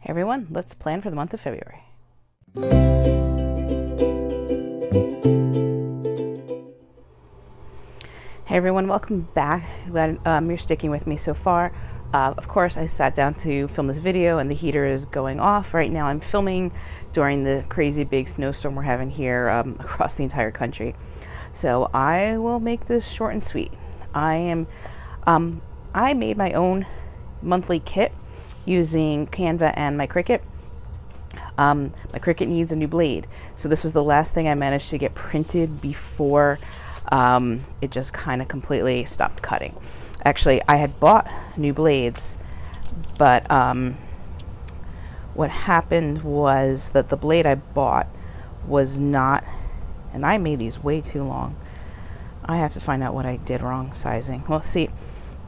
Hey everyone, let's plan for the month of February. Hey everyone, welcome back. Glad you're sticking with me so far. Of course, I sat down to film this video and the heater is going off. Right now I'm filming during the crazy big snowstorm we're having here across the entire country. So I will make this short and sweet. I made my own monthly kit using Canva and my Cricut. My Cricut needs a new blade. So this was the last thing I managed to get printed before it just kind of completely stopped cutting. Actually, I had bought new blades, but what happened was that the blade I bought was not, and I made these way too long. I have to find out what I did wrong sizing. Well, see,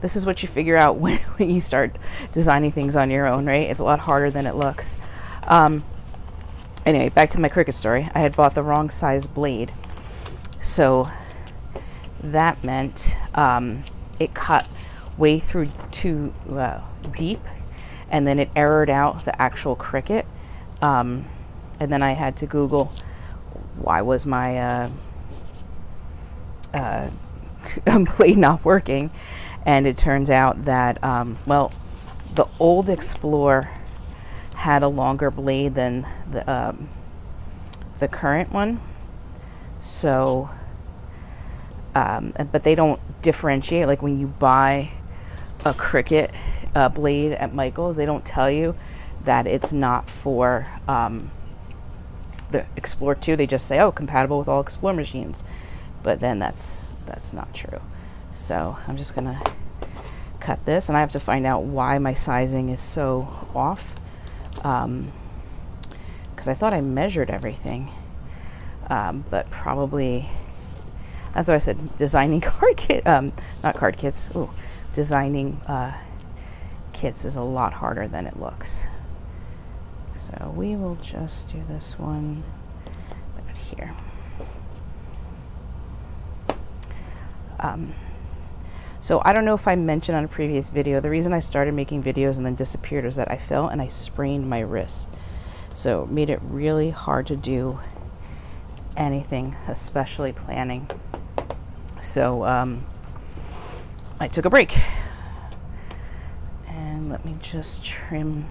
this is what you figure out when you start designing things on your own, right? It's a lot harder than it looks. Anyway, back to my Cricut story. I had bought the wrong size blade. So that meant it cut way through too deep, and then it errored out the actual Cricut. And then I had to Google why was my blade not working. And it turns out that, well, the old Explorer had a longer blade than the current one. So, but they don't differentiate. Like when you buy a Cricut blade at Michael's, they don't tell you that it's not for the Explorer 2. They just say, oh, compatible with all Explorer machines. But then that's not true. So I'm just gonna cut this, and I have to find out why my sizing is so off, because I thought I measured everything, but probably that's why I said designing designing kits is a lot harder than it looks. So we will just do this one right here. So I don't know if I mentioned on a previous video, the reason I started making videos and then disappeared was that I fell and I sprained my wrist. So it made it really hard to do anything, especially planning. So I took a break. And let me just trim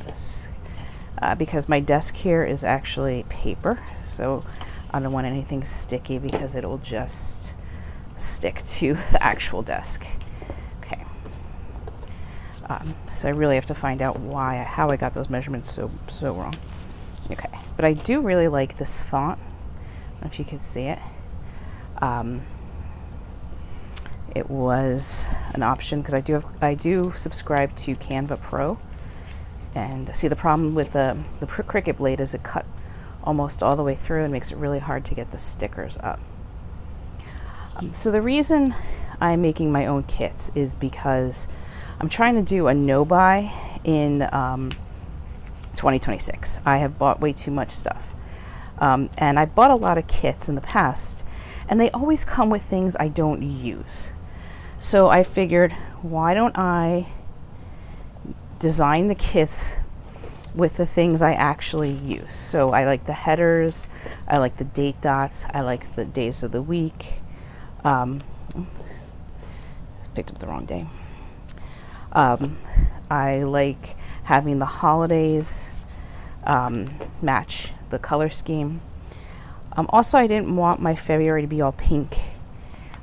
this. Because my desk here is actually paper, so I don't want anything sticky because it'll just stick to the actual desk. Okay. So I really have to find out how I got those measurements so wrong. Okay, but I do really like this font. I don't know if you can see it. It was an option because I do subscribe to Canva Pro, and see the problem with the Cricut blade is it cut almost all the way through and makes it really hard to get the stickers up. So the reason I'm making my own kits is because I'm trying to do a no-buy in 2026. I have bought way too much stuff. And I bought a lot of kits in the past, and they always come with things I don't use. So I figured, why don't I design the kits with the things I actually use? So I like the headers, I like the date dots, I like the days of the week. Picked up the wrong day. I like having the holidays match the color scheme. Also, I didn't want my February to be all pink.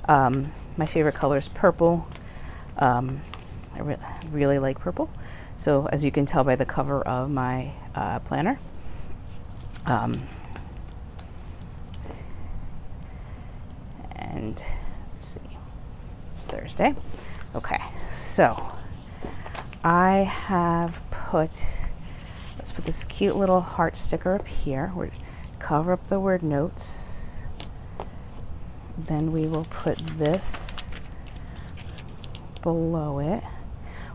My favorite color is purple. I really like purple. So as you can tell by the cover of my planner. And let's see, it's Thursday. Okay, so I have let's put this cute little heart sticker up here. We'll cover up the word notes. Then we will put this below it.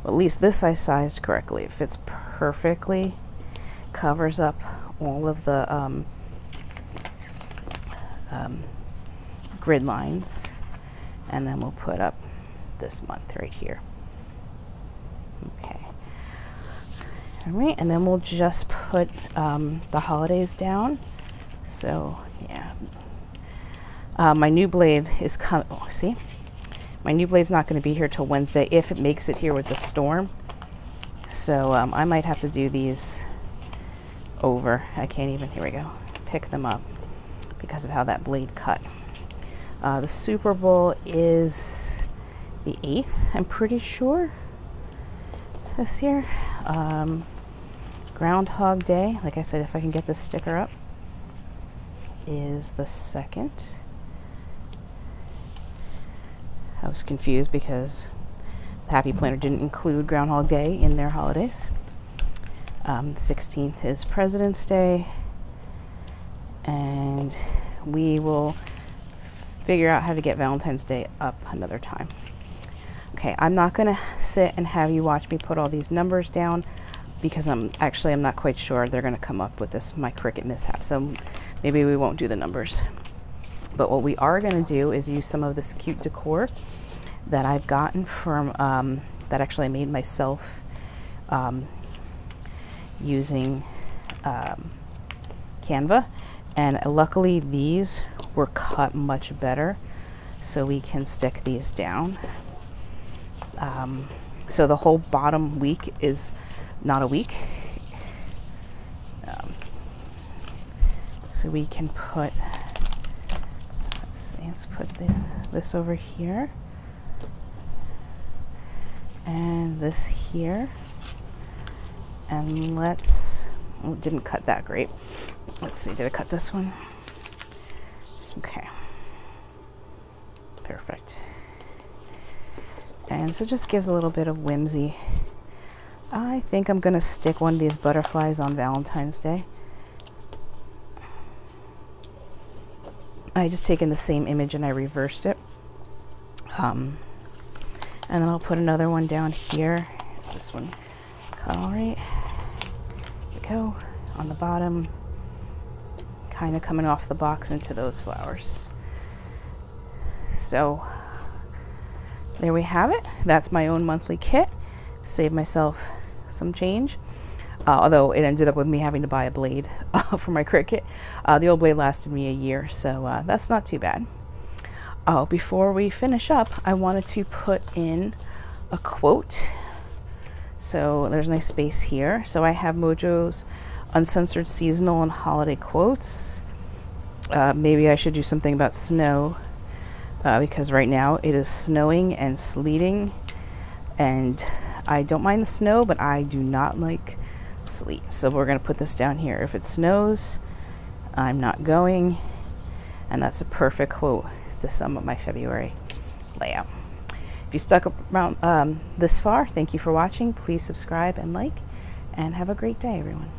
Well, at least this I sized correctly. It fits perfectly, covers up all of the grid lines, and then we'll put up this month right here. Okay. All right, and then we'll just put the holidays down. So yeah, my new blade is coming. Oh, see, my new blade's not going to be here till Wednesday if it makes it here with the storm. So I might have to do these over. I can't even, here we go, pick them up because of how that blade cut. The Super Bowl is the 8th, I'm pretty sure, this year. Groundhog Day, like I said, if I can get this sticker up, is the 2nd. I was confused because the Happy Planner didn't include Groundhog Day in their holidays. The 16th is President's Day, and we will figure out how to get Valentine's Day up another time. Okay, I'm not going to sit and have you watch me put all these numbers down because I'm not quite sure they're going to come up with this, my Cricut mishap. So maybe we won't do the numbers. But what we are going to do is use some of this cute decor that I've gotten from, that actually I made myself using Canva. And luckily these were cut much better, so we can stick these down. So the whole bottom week is not a week. So we can put, let's see, let's put this over here. And this here. And let's, oh, it didn't cut that great. Let's see, did I cut this one? Okay. Perfect. And so it just gives a little bit of whimsy. I think I'm going to stick one of these butterflies on Valentine's Day. I just taken the same image and I reversed it. And then I'll put another one down here. This one cut all right. There we go. On the bottom, kind of coming off the box into those flowers. So there we have it. That's my own monthly kit. Saved myself some change. Although it ended up with me having to buy a blade for my Cricut. The old blade lasted me a year, so that's not too bad. Oh, before we finish up, I wanted to put in a quote. So there's a nice space here. So I have Mojo's Uncensored Seasonal and Holiday Quotes. Maybe I should do something about snow, because right now it is snowing and sleeting, and I don't mind the snow, but I do not like sleet. So we're going to put this down here. If it snows, I'm not going. And that's a perfect quote to sum up my February layout. If you stuck around this far, thank you for watching. Please subscribe and like, and have a great day, everyone.